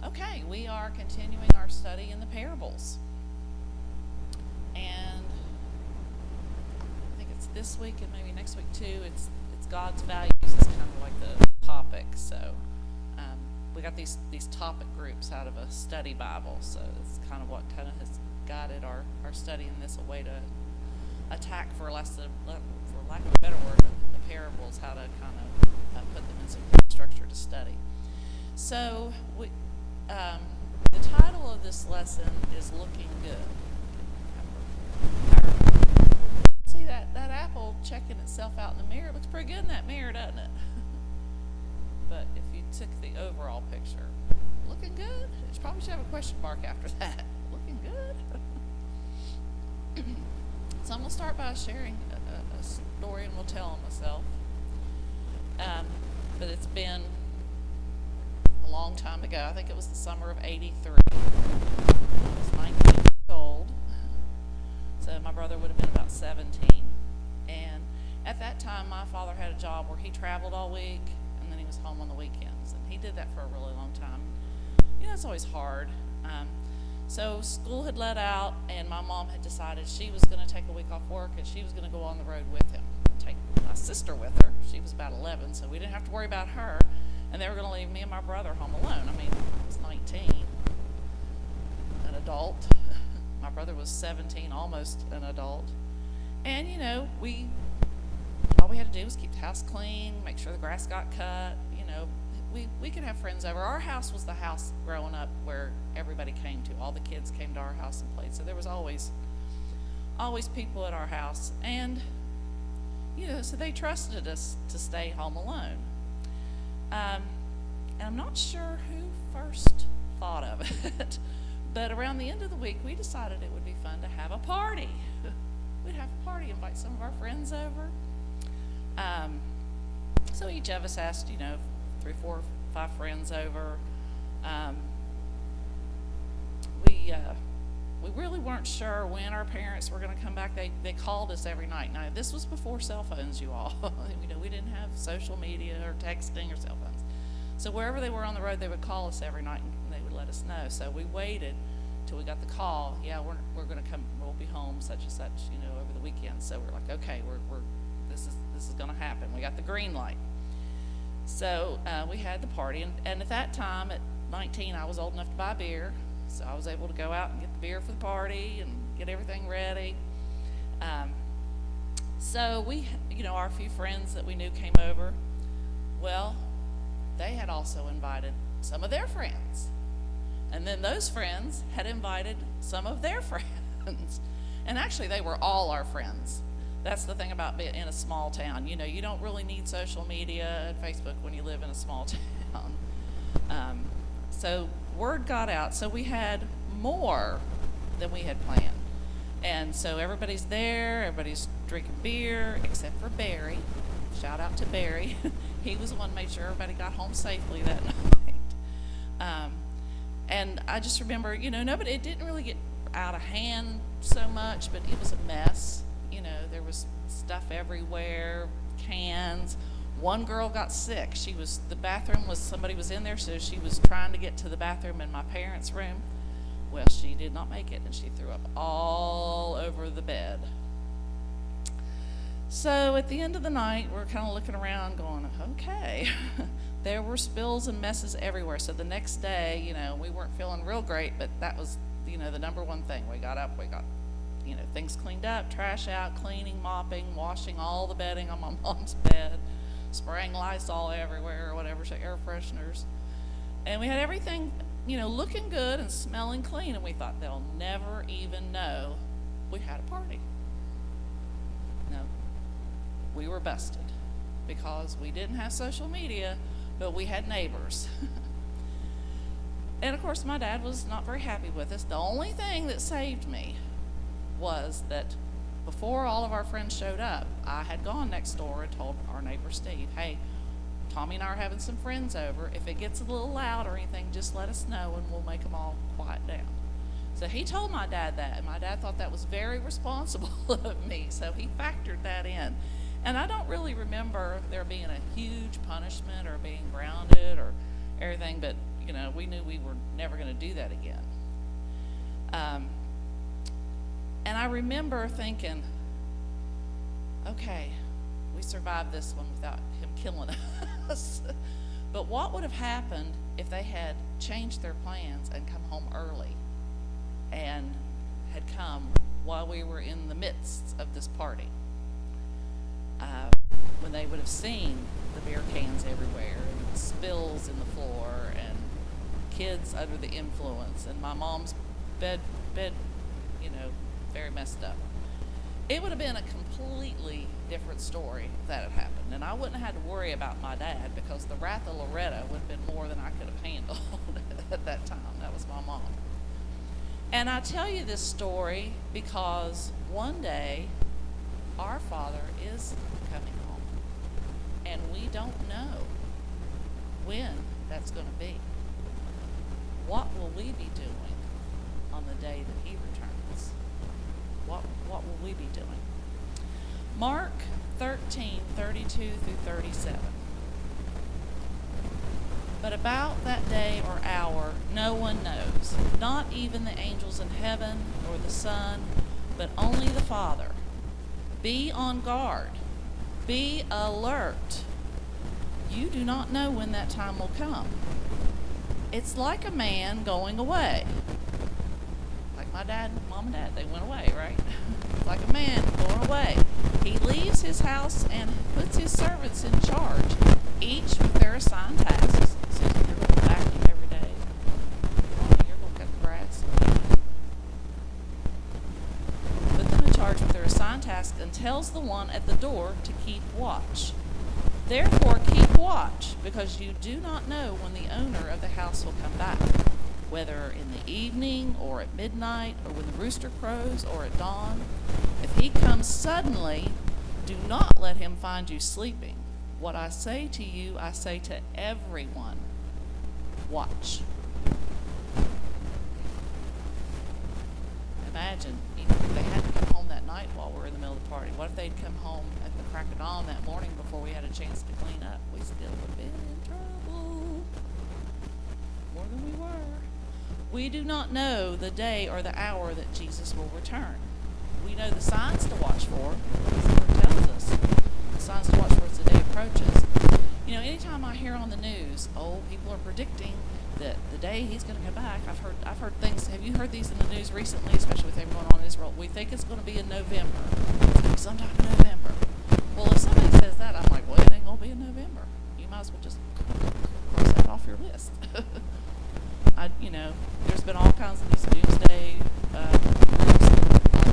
Okay, we are continuing our study in the parables. And I think it's this week and maybe next week too. It's God's values is kind of like the topic. So we got these topic groups out of a study Bible. So it's kind of what kind of has guided our study in this, a way to attack, for lack of a better word, the parables, how to kind of put them in some structure to study. So the title of this lesson is Looking Good. See that apple checking itself out in the mirror? It looks pretty good in that mirror, doesn't it? But if you took the overall picture, looking good? It probably should have a question mark after that. Looking good? So I'm going to start by sharing a story, and we'll tell on myself. But it's been a long time ago. I think it was the summer of '83. I was 19 years old. So my brother would have been about 17. And at that time, my father had a job where he traveled all week, and then he was home on the weekends. And he did that for a really long time. You know, it's always hard. So school had let out, and my mom had decided she was going to take a week off work, and she was going to go on the road with him, take my sister with her. She was about 11, so we didn't have to worry about her. And they were going to leave me and my brother home alone. I mean, I was 19, an adult. My brother was 17, almost an adult. And, you know, all we had to do was keep the house clean, make sure the grass got cut. You know, we could have friends over. Our house was the house growing up where everybody came to. All the kids came to our house and played. So there was always people at our house. And, you know, so they trusted us to stay home alone. And I'm not sure who first thought of it, but around the end of the week, we decided it would be fun to have a party. We'd have a party, invite some of our friends over. So each of us asked, 3, 4, 5 friends over. We really weren't sure when our parents were going to come back. They called us every night. Now, this was before cell phones, you all. We didn't have social media or texting or cell phones. So wherever they were on the road, they would call us every night, and they would let us know. So we waited till we got the call. Yeah, we're going to come. We'll be home such and such, over the weekend. So we're like, okay, this is going to happen. We got the green light. So we had the party, and at that time, at 19, I was old enough to buy beer. So I was able to go out and get the beer for the party and get everything ready. So we, our few friends that we knew came over. Well, they had also invited some of their friends. And then those friends had invited some of their friends. And actually, they were all our friends. That's the thing about being in a small town. You don't really need social media and Facebook when you live in a small town. So word got out. So we had more than we had planned. And so everybody's there. Everybody's drinking beer, except for Barry. Shout out to Barry. He was the one who made sure everybody got home safely that night. And I just remember, it didn't really get out of hand so much, but it was a mess. There was stuff everywhere, cans. One girl got sick. Somebody was in there, so she was trying to get to the bathroom in my parents' room. Well, she did not make it, and she threw up all over the bed. So at the end of the night, we're kind of looking around going, okay. There were spills and messes everywhere. So the next day, we weren't feeling real great, but that was, the number one thing. We got up, we got, things cleaned up, trash out, cleaning, mopping, washing all the bedding on my mom's bed, spraying Lysol everywhere or whatever, so air fresheners. And we had everything, looking good and smelling clean. And we thought they'll never even know we had a party. No, we were busted because we didn't have social media, but we had neighbors. And of course, my dad was not very happy with us. The only thing that saved me was that before all of our friends showed up, I had gone next door and told our neighbor Steve, hey, Tommy and I are having some friends over. If it gets a little loud or anything, just let us know and we'll make them all quiet down. So he told my dad that, and my dad thought that was very responsible of me, so he factored that in. And I don't really remember there being a huge punishment or being grounded or everything, but we knew we were never going to do that again. And I remember thinking, okay, we survived this one without him killing us. But what would have happened if they had changed their plans and come home early and had come while we were in the midst of this party? When they would have seen the beer cans everywhere and spills in the floor and kids under the influence and my mom's bed, very messed up. It would have been a completely different story if that had happened. And I wouldn't have had to worry about my dad because the wrath of Loretta would have been more than I could have handled at that time. That was my mom. And I tell you this story because one day our Father is coming home. And we don't know when that's going to be. What will we be doing on the day that he returns? What will we be doing? Mark 13:32 through 37. But about that day or hour no one knows, not even the angels in heaven or the Son, but only the Father. Be on guard. Be alert. You do not know when that time will come. It's like a man going away. Like my dad, mom and dad, they went away, right? Like a man going away. He leaves his house and puts his servants in charge, each with their assigned tasks. So you're going to vacuum every day. You're going to cut the grass. Put them in charge with their assigned tasks and tells the one at the door to keep watch. Therefore keep watch, because you do not know when the owner of the house will come back, whether in the evening or at midnight or when the rooster crows or at dawn. If he comes suddenly, do not let him find you sleeping. What I say to you, I say to everyone, watch. Imagine if they had to come home that night while we were in the middle of the party. What if they'd come home at the crack of dawn that morning before we had a chance to clean up? We still would have been in trouble. More than we were. We do not know the day or the hour that Jesus will return. We know the signs to watch for, because the Lord tells us the signs to watch for as the day approaches. Anytime I hear on the news, people are predicting that the day he's going to come back. I've heard things. Have you heard these in the news recently, especially with everything going on in Israel? We think it's going to be in November. It's going to be sometime in November. Well, if somebody says that, I'm like, well, it ain't going to be in November. You might as well just cross that off your list. There's been all kinds of these doomsday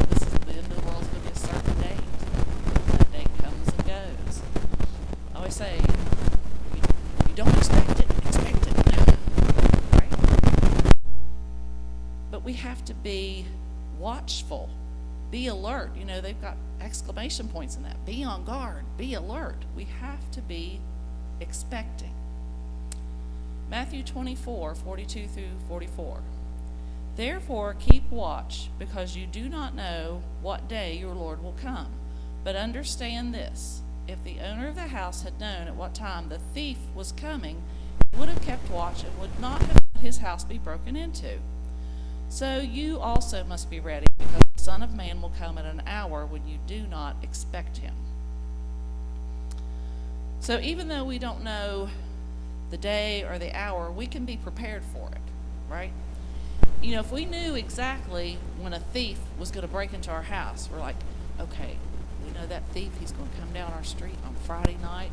this is the end of the world. It's going to be a certain date. That date comes and goes. I always say, you don't expect it, expect it. Right? But we have to be watchful, be alert. They've got exclamation points in that. Be on guard, be alert. We have to be expecting. Matthew 24:42 through 44. Therefore keep watch, because you do not know what day your Lord will come. But understand this, if the owner of the house had known at what time the thief was coming, he would have kept watch and would not have let his house be broken into. So you also must be ready, because the Son of Man will come at an hour when you do not expect him. So even though we don't know the day or the hour, we can be prepared for it, right? If we knew exactly when a thief was going to break into our house, we're like, okay, we know that thief, he's going to come down our street on Friday night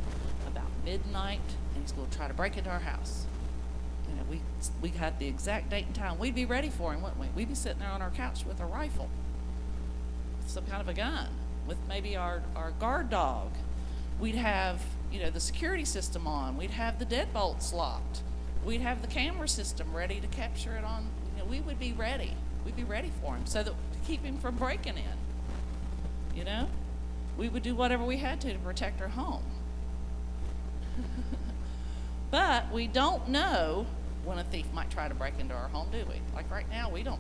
about midnight, and he's going to try to break into our house. We had the exact date and time. We'd be ready for him, wouldn't we? We'd be sitting there on our couch with a rifle, with some kind of a gun, with maybe our guard dog. We'd have, the security system on. We'd have the deadbolts locked. We'd have the camera system ready to capture it on. We would be ready. We'd be ready for him, so that to keep him from breaking in. We would do whatever we had to protect our home. But we don't know when a thief might try to break into our home, do we? Like right now, we don't.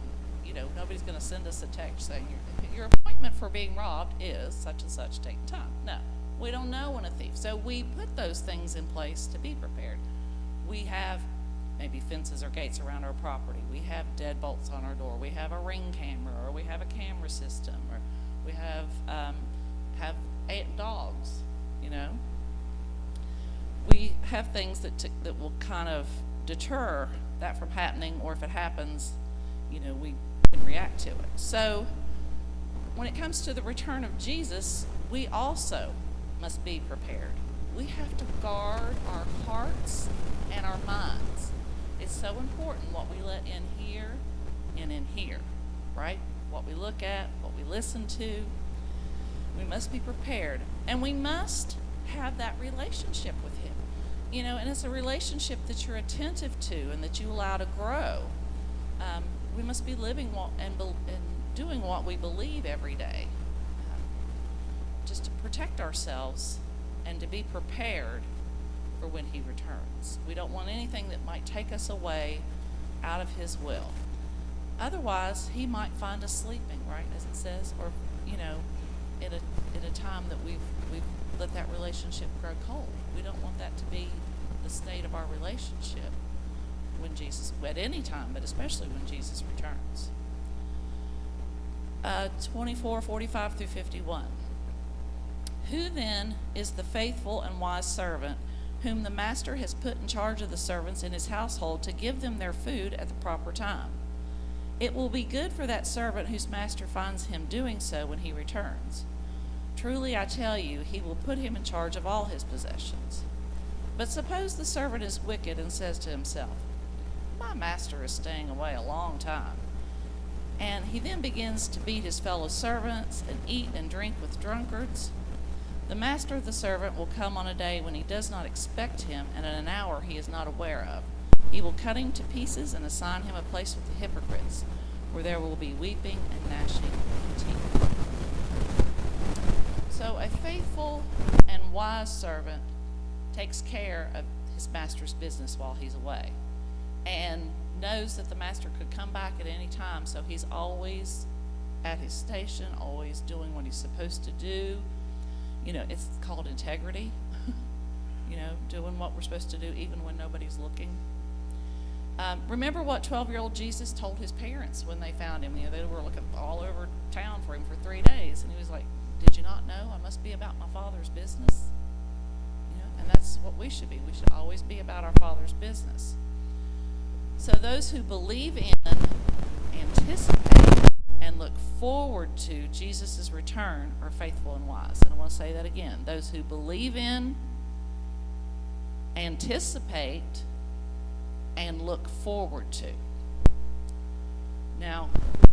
Nobody's going to send us a text saying your appointment for being robbed is such and such date and time. No. We don't know when a thief. So we put those things in place to be prepared. We have maybe fences or gates around our property. We have deadbolts on our door. We have a Ring camera, or we have a camera system, or we have dogs. You know, we have things that will kind of deter that from happening, or if it happens, you know, we can react to it. So when it comes to the return of Jesus, we also must be prepared. We have to guard our hearts and our minds. It's so important what we let in here and in here, right? What we look at, what we listen to. We must be prepared. And we must have that relationship with Him. You know, and it's a relationship that you're attentive to and that you allow to grow. We must be living and doing what we believe every day, just to protect ourselves and to be prepared for when He returns. We don't want anything that might take us away out of His will. Otherwise, He might find us sleeping, right, as it says, or, you know, in a time that we've let that relationship grow cold. We don't want that to be the state of our relationship when Jesus, at any time, but especially when Jesus returns. 24:45 through 51. Who then is the faithful and wise servant whom the master has put in charge of the servants in his household to give them their food at the proper time? It will be good for that servant whose master finds him doing so when he returns. Truly I tell you, he will put him in charge of all his possessions. But suppose the servant is wicked and says to himself, my master is staying away a long time. And he then begins to beat his fellow servants and eat and drink with drunkards. The master of the servant will come on a day when he does not expect him, and at an hour he is not aware of. He will cut him to pieces and assign him a place with the hypocrites, where there will be weeping and gnashing of teeth. So a faithful and wise servant takes care of his master's business while he's away, and knows that the master could come back at any time, so he's always at his station, always doing what he's supposed to do. You know, it's called integrity. You know, doing what we're supposed to do even when nobody's looking. Remember what 12-year-old Jesus told his parents when they found him. You know, they were looking all over town for him for 3 days, and he was like, did you not know I must be about my Father's business? You know, and that's what we should be. We should always be about our Father's business. So those who believe in, anticipate, and look forward to Jesus' return are faithful and wise. And I want to say that again. Those who believe in, anticipate, and look forward to. Now,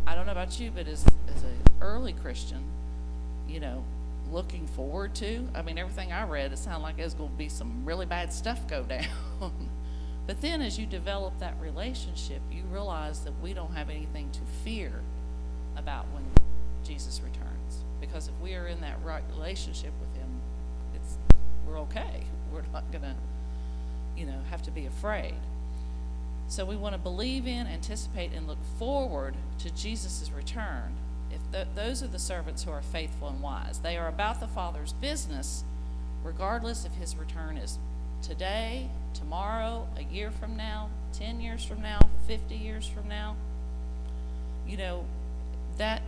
I don't know about you, but as an early Christian, you know, looking forward to, I mean, everything I read, it sounded like there's going to be some really bad stuff go down. But then as you develop that relationship, you realize that we don't have anything to fear about when Jesus returns. Because if we are in that right relationship with Him, we're okay. We're not going to, you know, have to be afraid. So we want to believe in, anticipate, and look forward to Jesus' return. If those are the servants who are faithful and wise. They are about the Father's business, regardless if His return is today, tomorrow, a year from now, 10 years from now, 50 years from now. You know, that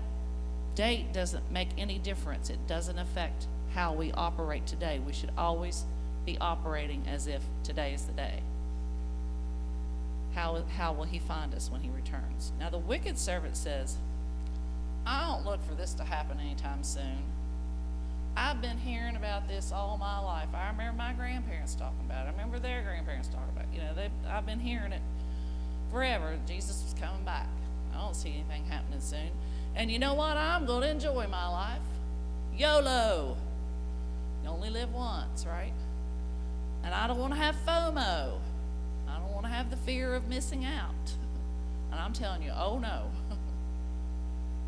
date doesn't make any difference. It doesn't affect how we operate today. We should always be operating as if today is the day. How will He find us when He returns? Now, the wicked servant says, I don't look for this to happen anytime soon. I've been hearing about this all my life. I remember my grandparents talking about it. I remember their grandparents talking about it. You know, I've been hearing it forever. Jesus was coming back. I don't see anything happening soon. And you know what? I'm going to enjoy my life. YOLO. You only live once, right? And I don't want to have FOMO. I don't want to have the fear of missing out. And I'm telling you, oh no.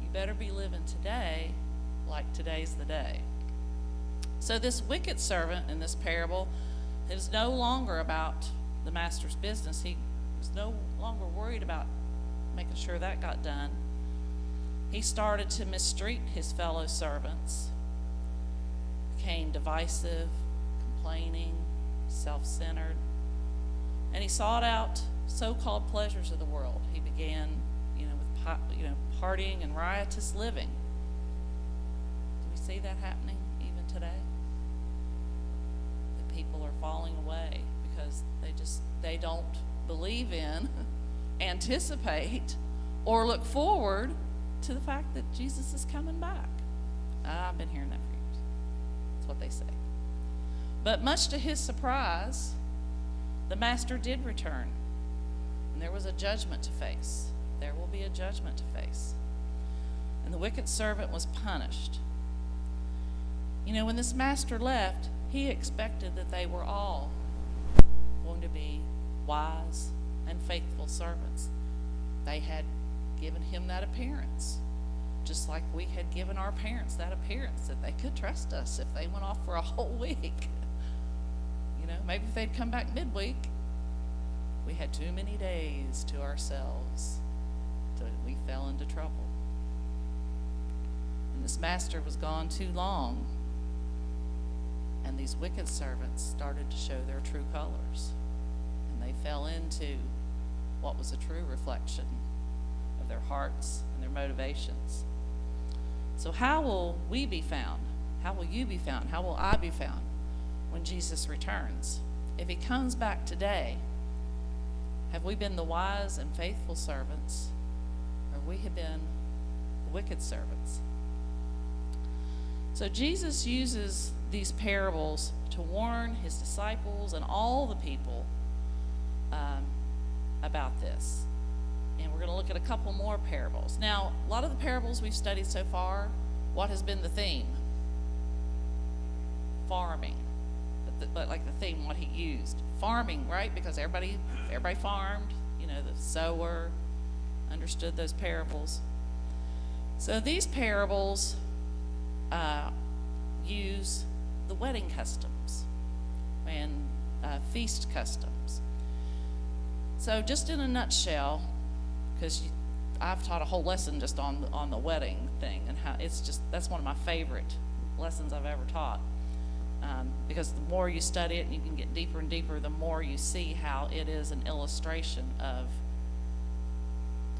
You better be living today like today's the day. So this wicked servant in this parable is no longer about the master's business. He was no longer worried about making sure that got done. He started to mistreat his fellow servants, became divisive, complaining, self-centered, and he sought out so-called pleasures of the world. He began, with partying and riotous living. Do we see that happening even today? That people are falling away because they don't believe in, anticipate, or look forward to the fact that Jesus is coming back. I've been hearing that for years. That's what they say. But much to his surprise, the master did return, and there was a judgment to face. There will be a judgment to face. And the wicked servant was punished. When this master left, he expected that they were all going to be wise and faithful servants. They had given him that appearance, just like we had given our parents that appearance that they could trust us if they went off for a whole week. Maybe if they'd come back midweek, we had too many days to ourselves. We fell into trouble. And this master was gone too long, and these wicked servants started to show their true colors, and they fell into what was a true reflection of their hearts and their motivations. So how will we be found? How will you be found? How will I be found when Jesus returns? If he comes back today, have we been the wise and faithful servants, or we have been the wicked servants? So Jesus uses these parables to warn his disciples and all the people about this. And we're going to look at a couple more parables. Now, a lot of the parables we've studied so far, what has been the theme? Farming. But like the theme, what he used. Farming, right? Because everybody farmed. The sower understood those parables. So these parables use the wedding customs and feast customs. So just in a nutshell, because I've taught a whole lesson just on the wedding thing, and how that's one of my favorite lessons I've ever taught. Because the more you study it and you can get deeper and deeper, the more you see how it is an illustration of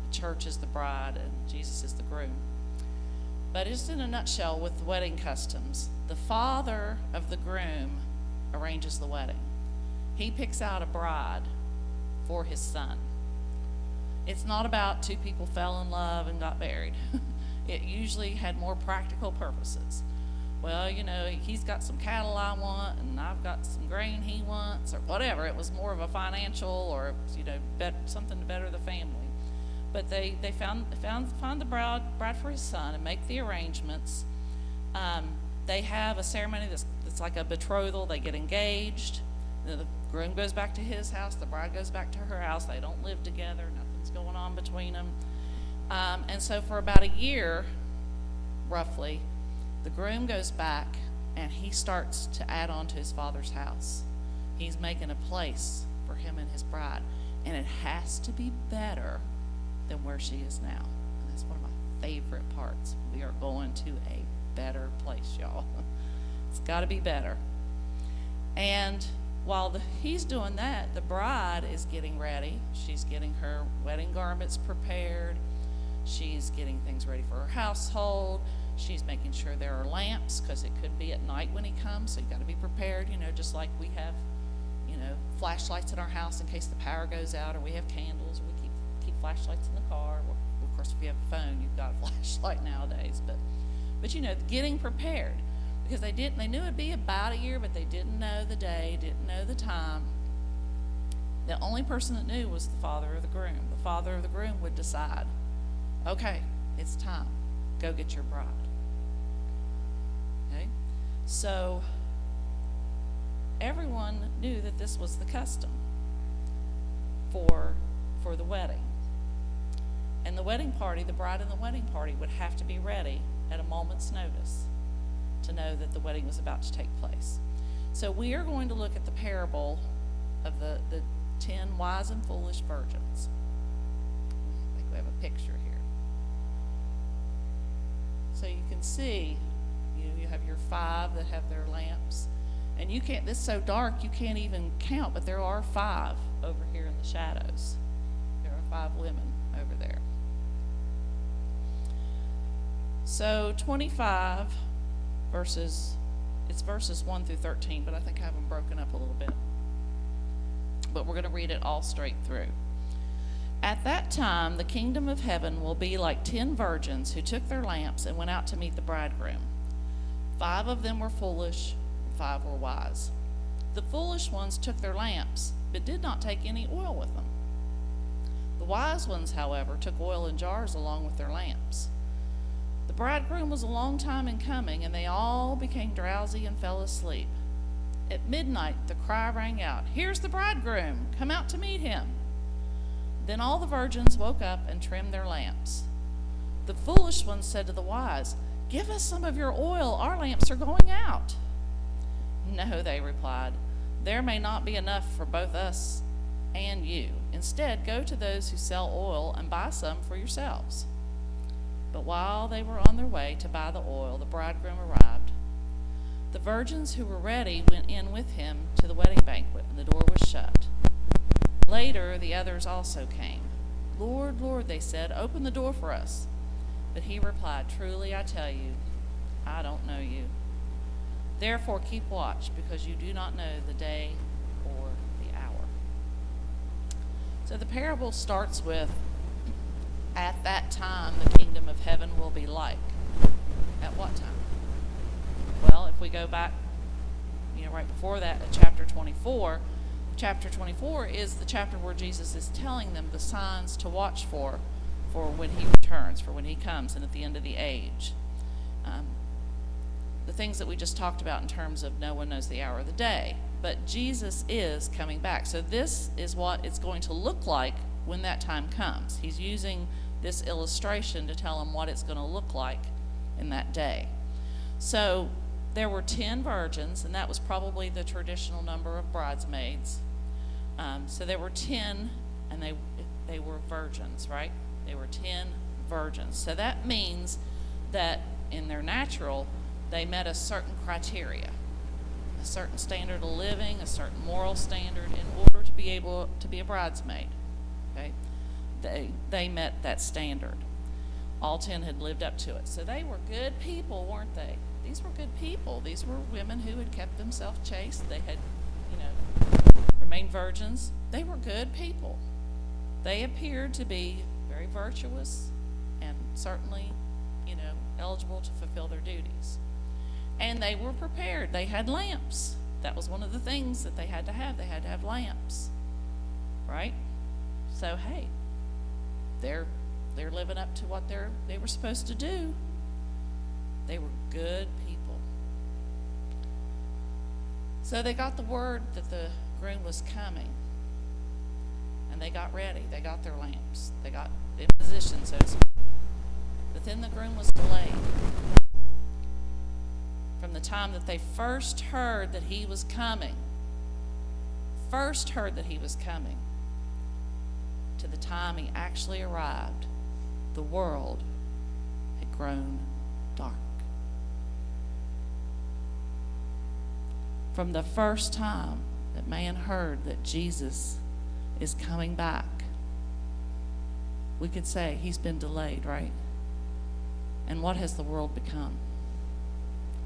the church is the bride and Jesus is the groom. But just in a nutshell, with the wedding customs, the father of the groom arranges the wedding. He picks out a bride for his son. It's not about two people fell in love and got married. It usually had more practical purposes. Well, he's got some cattle I want, and I've got some grain he wants, or whatever. It was more of a financial, or something to better the family. But they find the bride for his son and make the arrangements. They have a ceremony that's like a betrothal. They get engaged. The groom goes back to his house. The bride goes back to her house. They don't live together. Nothing's going on between them. And so for about a year, roughly, the groom goes back and he starts to add on to his father's house. He's making a place for him and his bride. And it has to be better than where she is now. And that's one of my favorite parts. We are going to a better place, y'all. It's got to be better. And while he's doing that, the bride is getting ready. She's getting her wedding garments prepared. She's getting things ready for her household. She's making sure there are lamps, because it could be at night when he comes, so you got to be prepared, just like we have, flashlights in our house in case the power goes out, or we have candles, or we keep flashlights in the car. Well, of course, if you have a phone, you've got a flashlight nowadays, but getting prepared, because they knew it'd be about a year, but they didn't know the day, didn't know the time. The only person that knew was the father of the groom. The father of the groom would decide, okay, it's time. Go get your bride. Okay? So everyone knew that this was the custom for the wedding. And the wedding party, the bride and the wedding party would have to be ready at a moment's notice to know that the wedding was about to take place. So we are going to look at the parable of the 10 wise and foolish virgins. I think we have a picture here. So you can see, you have your 5 that have their lamps, And you can't, this is so dark you can't even count, but there are 5 over here in the shadows. There are 5 women over there. So 25 verses 1 through 13, but I think I have them broken up a little bit. But we're going to read it all straight through. At that time, the kingdom of heaven will be like 10 virgins who took their lamps and went out to meet the bridegroom. 5 of them were foolish, and 5 were wise. The foolish ones took their lamps, but did not take any oil with them. The wise ones, however, took oil in jars along with their lamps. The bridegroom was a long time in coming, and they all became drowsy and fell asleep. At midnight, the cry rang out, "Here's the bridegroom! Come out to meet him!" Then all the virgins woke up and trimmed their lamps. The foolish ones said to the wise, "Give us some of your oil. Our lamps are going out." "No," they replied, "there may not be enough for both us and you. Instead, go to those who sell oil and buy some for yourselves." But while they were on their way to buy the oil, the bridegroom arrived. The virgins who were ready went in with him to the wedding banquet, and the door was shut. Later, the others also came. "Lord, Lord," they said, "open the door for us." But he replied, "Truly I tell you, I don't know you. Therefore keep watch, because you do not know the day or the hour." So the parable starts with, at that time the kingdom of heaven will be like. At what time? Well, if we go back, right before that, at chapter 24, chapter 24 is the chapter where Jesus is telling them the signs to watch for when he returns, for when he comes and at the end of the age. The things that we just talked about in terms of no one knows the hour of the day. But Jesus is coming back. So this is what it's going to look like when that time comes. He's using this illustration to tell them what it's going to look like in that day. So there were 10 virgins, and that was probably the traditional number of bridesmaids. So there were 10, and they were virgins, right? They were 10 virgins. So that means that in their natural, they met a certain criteria, a certain standard of living, a certain moral standard in order to be able to be a bridesmaid. Okay? They met that standard. All 10 had lived up to it. So they were good people, weren't they? These were good people. These were women who had kept themselves chaste. They had, remained virgins. They were good people. They appeared to be very virtuous and certainly, eligible to fulfill their duties. And they were prepared. They had lamps. That was one of the things that they had to have. They had to have lamps, right? So, hey, they're living up to what they were supposed to do. They were good people. So they got the word that the groom was coming, and they got ready. They got their lamps. They got in position, so to speak. But then the groom was delayed. From the time that they first heard that he was coming, to the time he actually arrived, the world had grown dark. From the first time that man heard that Jesus is coming back, we could say he's been delayed, right? And what has the world become?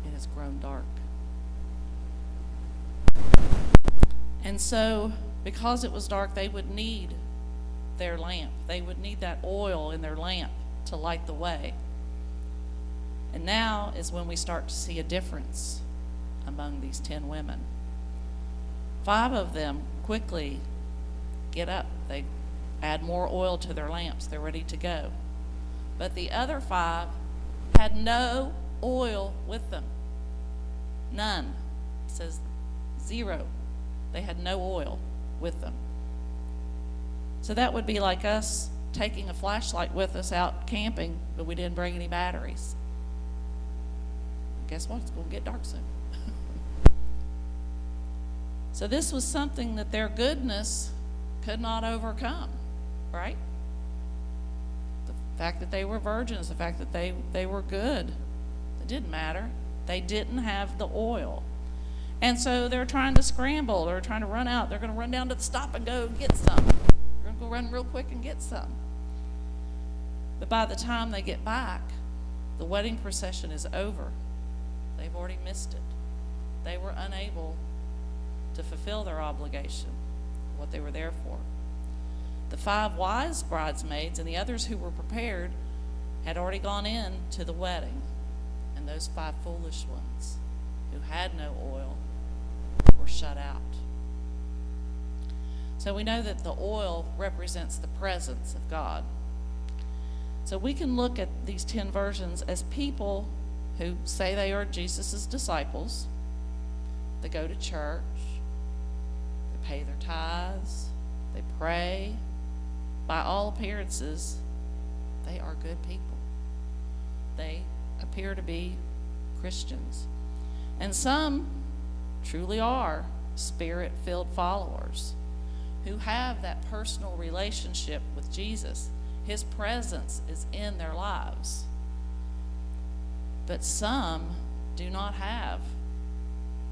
It has grown dark. And so, because it was dark, they would need their lamp. They would need that oil in their lamp to light the way. And now is when we start to see a difference among these 10 women. 5 of them quickly get up. They add more oil to their lamps. They're ready to go. But the other 5 had no oil with them. None. It says 0. They had no oil with them. So that would be like us taking a flashlight with us out camping, but we didn't bring any batteries. Guess what? It's going to get dark soon. So this was something that their goodness could not overcome, right? The fact that they were virgins, the fact that they were good, it didn't matter. They didn't have the oil. And so they're trying to scramble. They're trying to run out. They're going to run down to the stop and go get some. They're going to go run real quick and get some. But by the time they get back, the wedding procession is over. They've already missed it. They were unable to fulfill their obligation, what they were there for. The 5 wise bridesmaids and the others who were prepared had already gone in to the wedding. And those 5 foolish ones who had no oil were shut out. So we know that the oil represents the presence of God. So we can look at these 10 versions as people who say they are Jesus' disciples. They go to church, they pay their tithes, they pray. By all appearances, they are good people. They appear to be Christians. And some truly are Spirit-filled followers who have that personal relationship with Jesus. His presence is in their lives. But some do not have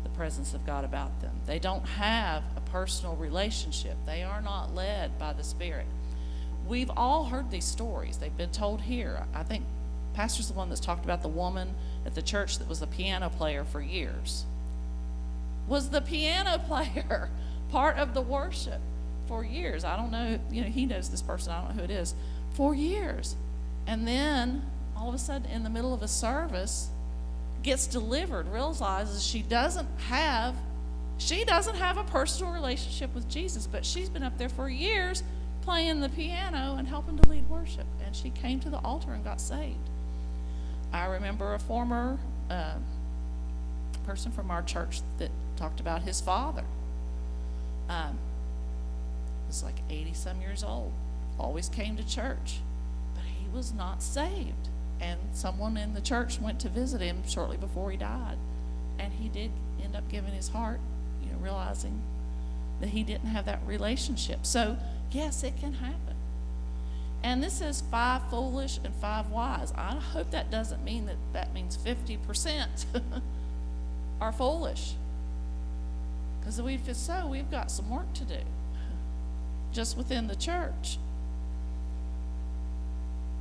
the presence of God about them. They don't have a personal relationship. They are not led by the Spirit. We've all heard these stories. They've been told here. I think Pastor's the one that's talked about the woman at the church that was a piano player for years. Was the piano player part of the worship for years? I don't know. He knows this person. I don't know who it is. For years. And then, all of a sudden, in the middle of a service, gets delivered, realizes she doesn't have a personal relationship with Jesus, but she's been up there for years playing the piano and helping to lead worship. And she came to the altar and got saved. I remember a former person from our church that talked about his father. Was like 80-some years old. Always came to church, but he was not saved. And someone in the church went to visit him shortly before he died. And he did end up giving his heart, realizing that he didn't have that relationship. So, yes, it can happen. And this is 5 foolish and 5 wise. I hope that doesn't mean that means 50% are foolish. Because if so, we've got some work to do just within the church.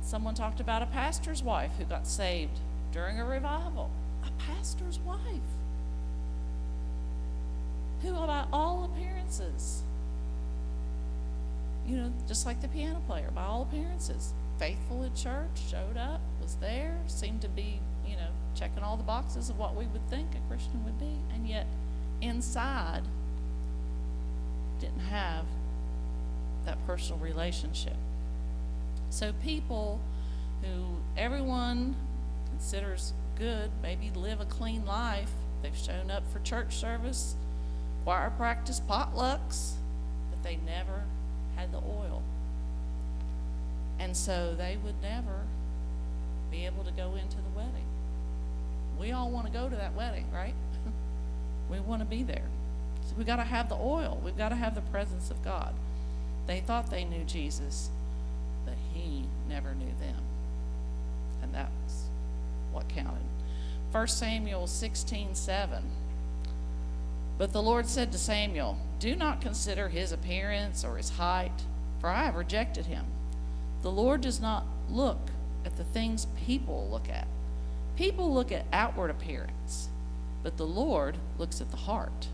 Someone talked about a pastor's wife who got saved during a revival. A pastor's wife who, by all appearances, just like the piano player, by all appearances, faithful at church, showed up, was there, seemed to be, checking all the boxes of what we would think a Christian would be, and yet inside didn't have that personal relationship. So people who everyone considers good, maybe live a clean life, they've shown up for church service, choir practice, potlucks, but they never had the oil. And so they would never be able to go into the wedding. We all want to go to that wedding, right? We want to be there. So we've got to have the oil. We've got to have the presence of God. They thought they knew Jesus, but he never knew them. And that's what counted. 1 Samuel 16:7. But the Lord said to Samuel, "Do not consider his appearance or his height, for I have rejected him. The Lord does not look at the things people look at. People look at outward appearance, but the Lord looks at the heart."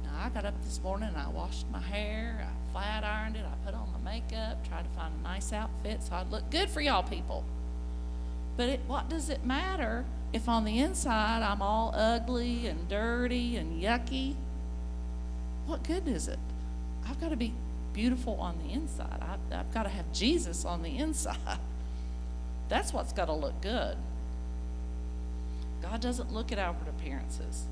Now, I got up this morning and I washed my hair, I flat ironed it, I put on my makeup, tried to find a nice outfit so I'd look good for y'all people. But what does it matter if on the inside I'm all ugly and dirty and yucky? What good is it? I've got to be beautiful on the inside. I've got to have Jesus on the inside. That's what's got to look good. God doesn't look at outward appearances.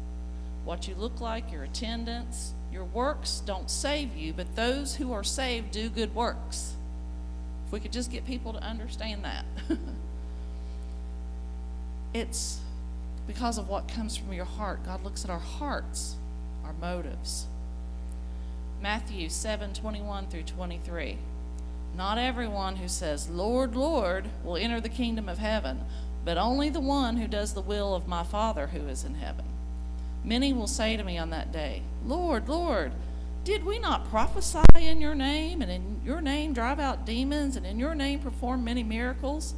What you look like, your attendance, your works don't save you, but those who are saved do good works. If we could just get people to understand that. It's because of what comes from your heart. God looks at our hearts, our motives. Matthew 7:21 through 23. Not everyone who says, "Lord, Lord," will enter the kingdom of heaven, but only the one who does the will of my Father who is in heaven. Many will say to me on that day, Lord, Lord, did we not prophesy in your name, and in your name drive out demons, and in your name perform many miracles?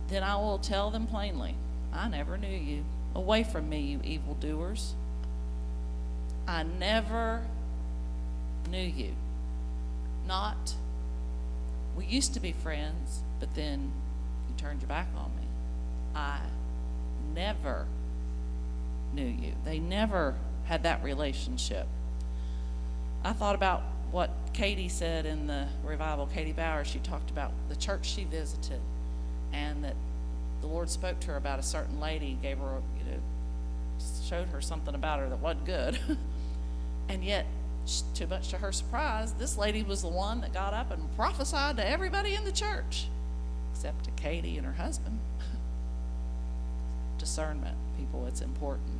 Then I will tell them plainly, I never knew you. Away from me, you evildoers. I never knew you. Not, we used to be friends, but then you turned your back on me. I never knew you. They never had that relationship. I thought about what Katie said in the revival. Katie Bauer, she talked about the church she visited, and that the Lord spoke to her about a certain lady, gave her, showed her something about her that wasn't good. And yet, too much to her surprise, this lady was the one that got up and prophesied to everybody in the church, except to Katie and her husband. Discernment, people, it's important.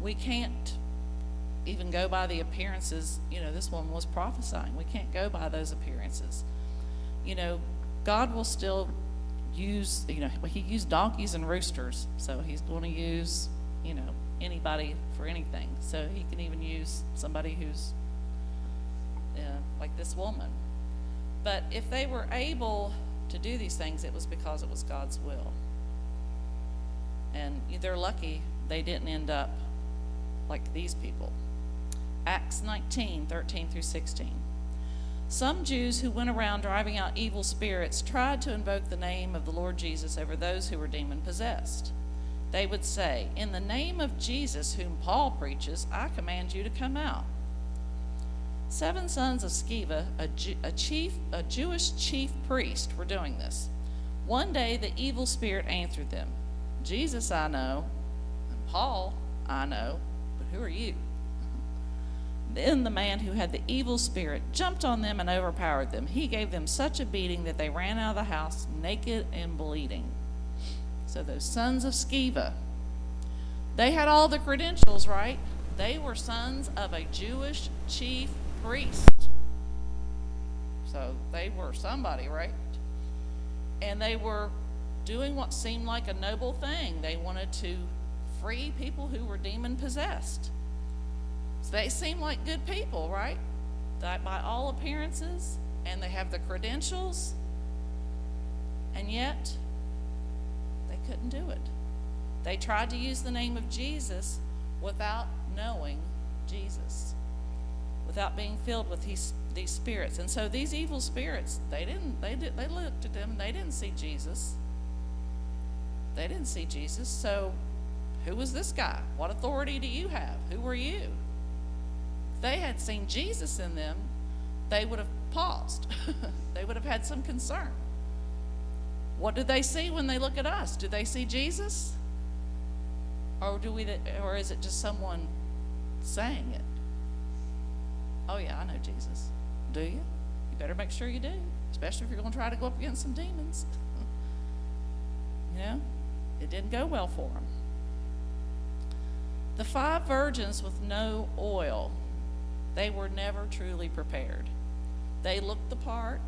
We can't even go by the appearances. This woman was prophesying. We can't go by those appearances. God will still use, he used donkeys and roosters, so he's going to use, anybody for anything. So he can even use somebody who's like this woman. But if they were able to do these things, it was because it was God's will. And they're lucky they didn't end up like these people. Acts 19:13 through 16. Some Jews who went around driving out evil spirits tried to invoke the name of the Lord Jesus over those who were demon-possessed. They would say, in the name of Jesus, whom Paul preaches, I command you to come out. 7 sons of Sceva, a Jewish chief priest, were doing this. One day the evil spirit answered them, Jesus I know, and Paul I know, but who are you? Then the man who had the evil spirit jumped on them and overpowered them. He gave them such a beating that they ran out of the house naked and bleeding. So those sons of Sceva, they had all the credentials, right? They were sons of a Jewish chief priest. So they were somebody, right? And they were doing what seemed like a noble thing. They wanted to free people who were demon-possessed. So they seem like good people, right? By all appearances, and they have the credentials, and yet they couldn't do it. They tried to use the name of Jesus without knowing Jesus, without being filled with these spirits. And so these evil spirits, they looked at them and they didn't see Jesus. They didn't see Jesus. So who was this guy? What authority do you have? Who are you? If they had seen Jesus in them, they would have paused. They would have had some concern. What do they see when they look at us? Do they see Jesus? Or is it just someone saying it? Oh yeah, I know Jesus. Do you? You better make sure you do, especially if you're going to try to go up against some demons. It didn't go well for them. The 5 virgins with no oil, they were never truly prepared. They looked the part,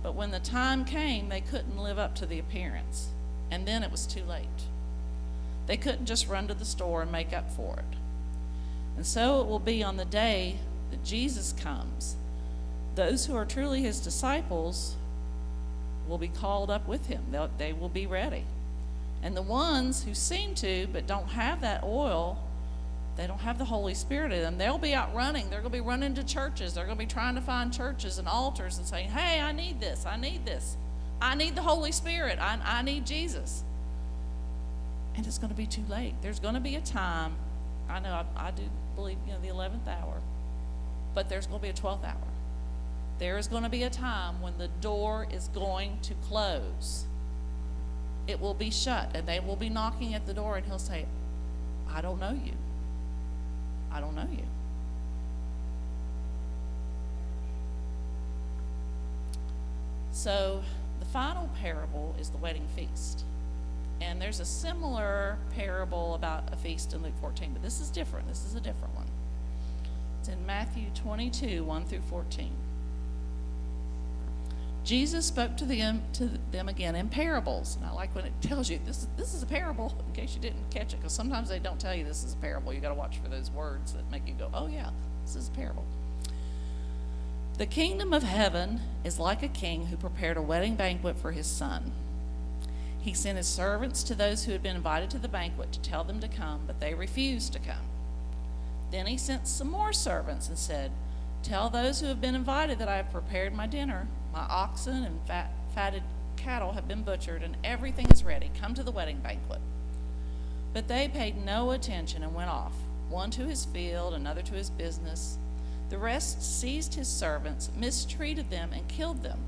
but when the time came, they couldn't live up to the appearance. And then it was too late. They couldn't just run to the store and make up for it. And so it will be on the day that Jesus comes. Those who are truly his disciples will be called up with him. They will be ready. And the ones who seem to but don't have that oil, they don't have the Holy Spirit in them, they'll be out running. They're going to be running to churches. They're going to be trying to find churches and altars and saying, hey, I need this. I need this. I need the Holy Spirit. I need Jesus. And it's going to be too late. There's going to be a time, I know I do believe, the 11th hour, but there's going to be a 12th hour. There is going to be a time when the door is going to close. It will be shut, and they will be knocking at the door, and he'll say, I don't know you. I don't know you. So the final parable is the wedding feast. And there's a similar parable about a feast in Luke 14, but this is different. This is a different one. It's in Matthew 22, 1 through 14. Jesus spoke to them again in parables. And I like when it tells you this is a parable, in case you didn't catch it, because sometimes they don't tell you this is a parable. You got to watch for those words that make you go, oh yeah, this is a parable. The kingdom of heaven is like a king who prepared a wedding banquet for his son. He sent his servants to those who had been invited to the banquet to tell them to come, but they refused to come. Then he sent some more servants and said, tell those who have been invited that I have prepared my dinner. My oxen and fatted cattle have been butchered, and everything is ready. Come to the wedding banquet. But they paid no attention and went off, one to his field, another to his business. The rest seized his servants, mistreated them, and killed them.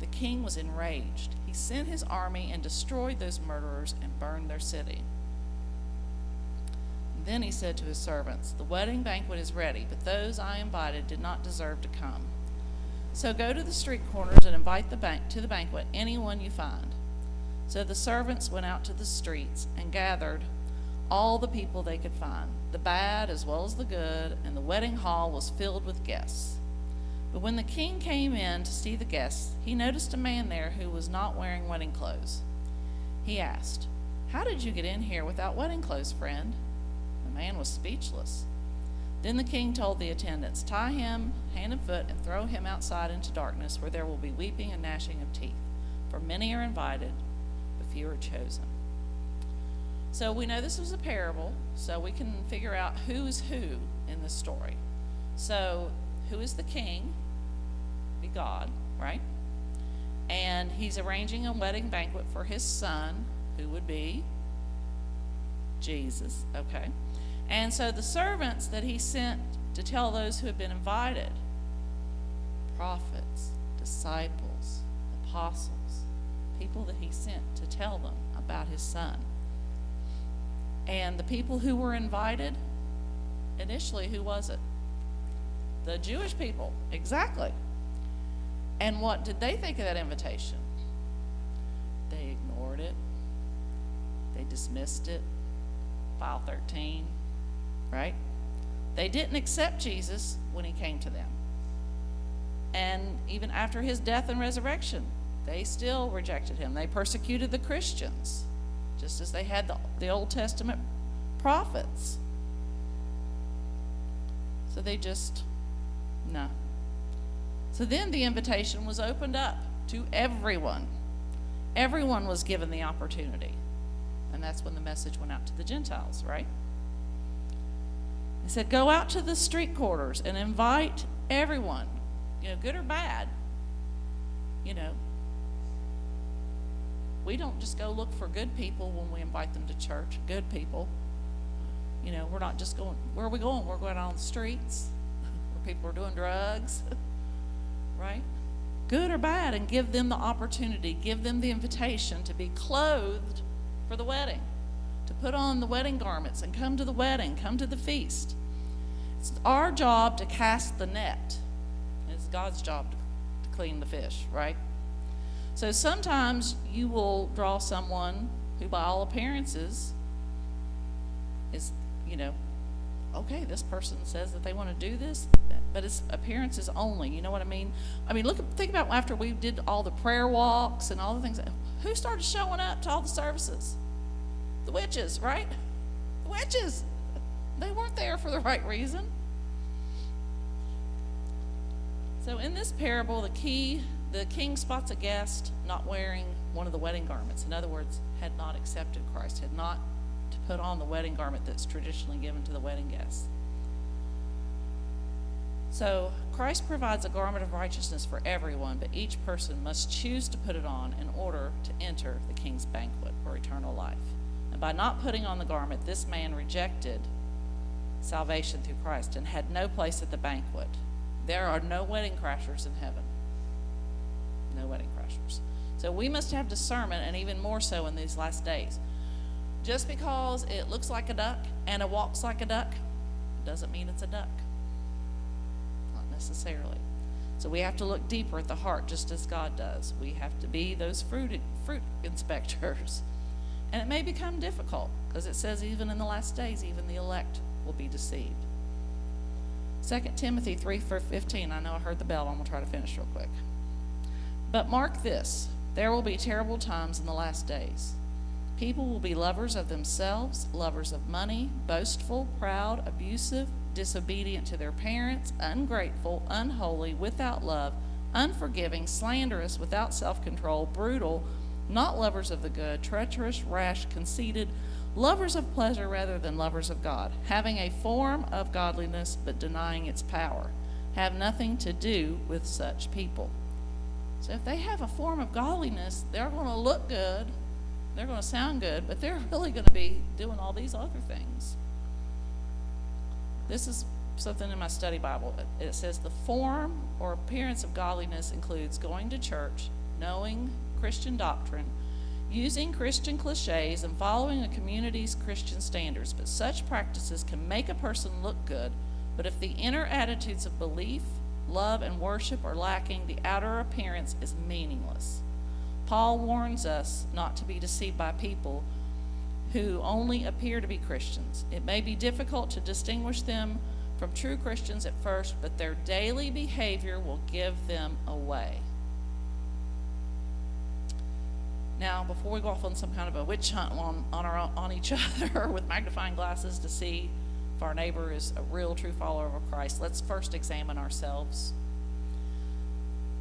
The king was enraged. He sent his army and destroyed those murderers and burned their city. Then he said to his servants, the wedding banquet is ready, but those I invited did not deserve to come. So go to the street corners and invite to the banquet anyone you find. So the servants went out to the streets and gathered all the people they could find, the bad as well as the good, and the wedding hall was filled with guests. But when the king came in to see the guests, he noticed a man there who was not wearing wedding clothes. He asked, how did you get in here without wedding clothes, friend? The man was speechless. Then the king told the attendants, tie him hand and foot and throw him outside into darkness, where there will be weeping and gnashing of teeth. For many are invited, but few are chosen. So we know this was a parable, so we can figure out who is who in this story. So who is the king? Be God, right? And he's arranging a wedding banquet for his son, who would be Jesus, okay? And so the servants that he sent to tell those who had been invited, prophets, disciples, apostles, people that he sent to tell them about his son. And the people who were invited, initially, who was it? The Jewish people, exactly. And what did they think of that invitation? They ignored it. They dismissed it. File 13, right? They didn't accept Jesus when he came to them. And even after his death and resurrection, they still rejected him. They persecuted the Christians, just as they had the Old Testament prophets. So they just, no. So then the invitation was opened up to everyone. Everyone was given the opportunity. And that's when the message went out to the Gentiles, right? He said, go out to the street corners and invite everyone, good or bad. We don't just go look for good people when we invite them to church, good people. We're not just going, where are we going? We're going on the streets where people are doing drugs, right? Good or bad, and give them the opportunity, give them the invitation to be clothed for the wedding, to put on the wedding garments and come to the wedding, come to the feast. It's our job to cast the net. It's God's job to clean the fish, right? So sometimes you will draw someone who by all appearances is, okay, this person says that they want to do this, but it's appearances only. You know what I mean? Think about after we did all the prayer walks and all the things. Who started showing up to all the services? The witches, right? The witches. They weren't there for the right reason. So in this parable, the king spots a guest not wearing one of the wedding garments. In other words, had not accepted Christ, had not to put on the wedding garment that's traditionally given to the wedding guests. So Christ provides a garment of righteousness for everyone, but each person must choose to put it on in order to enter the king's banquet or eternal life. And by not putting on the garment, this man rejected salvation through Christ and had no place at the banquet. There are no wedding crashers in heaven. No wedding crashers. So we must have discernment, and even more so in these last days. Just because it looks like a duck and it walks like a duck doesn't mean it's a duck. Not necessarily. So we have to look deeper at the heart, just as God does. We have to be those fruit inspectors. And it may become difficult, because it says even in the last days, even the elect will be deceived. 2 Timothy 3:15. I know I heard the bell. I'm going to try to finish real quick. But mark this, there will be terrible times in the last days. People will be lovers of themselves, lovers of money, boastful, proud, abusive, disobedient to their parents, ungrateful, unholy, without love, unforgiving, slanderous, without self-control, brutal, not lovers of the good, treacherous, rash, conceited, lovers of pleasure rather than lovers of God, having a form of godliness but denying its power. Have nothing to do with such people. So if they have a form of godliness, they're going to look good, they're going to sound good, but they're really going to be doing all these other things. This is something in my study Bible. It says the form or appearance of godliness includes going to church, knowing Christian doctrine, using Christian cliches, and following a community's Christian standards. But such practices can make a person look good, but if the inner attitudes of belief, love, and worship are lacking, the outer appearance is meaningless. Paul warns us not to be deceived by people who only appear to be Christians. It may be difficult to distinguish them from true Christians at first, but their daily behavior will give them away. Now, before we go off on some kind of a witch hunt on each other with magnifying glasses to see if our neighbor is a real, true follower of Christ, let's first examine ourselves.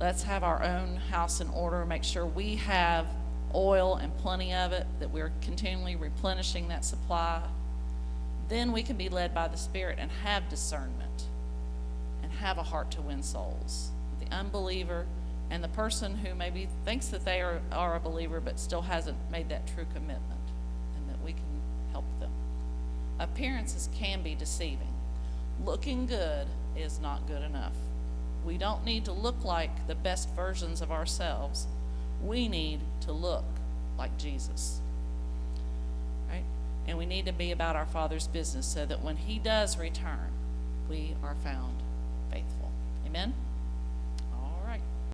Let's have our own house in order, make sure we have oil and plenty of it, that we're continually replenishing that supply. Then we can be led by the Spirit and have discernment and have a heart to win souls. The unbeliever and the person who maybe thinks that they are a believer but still hasn't made that true commitment, and that we can help them. Appearances can be deceiving. Looking good is not good enough. We don't need to look like the best versions of ourselves. We need to look like Jesus, right? And we need to be about our Father's business so that when He does return, we are found faithful. Amen?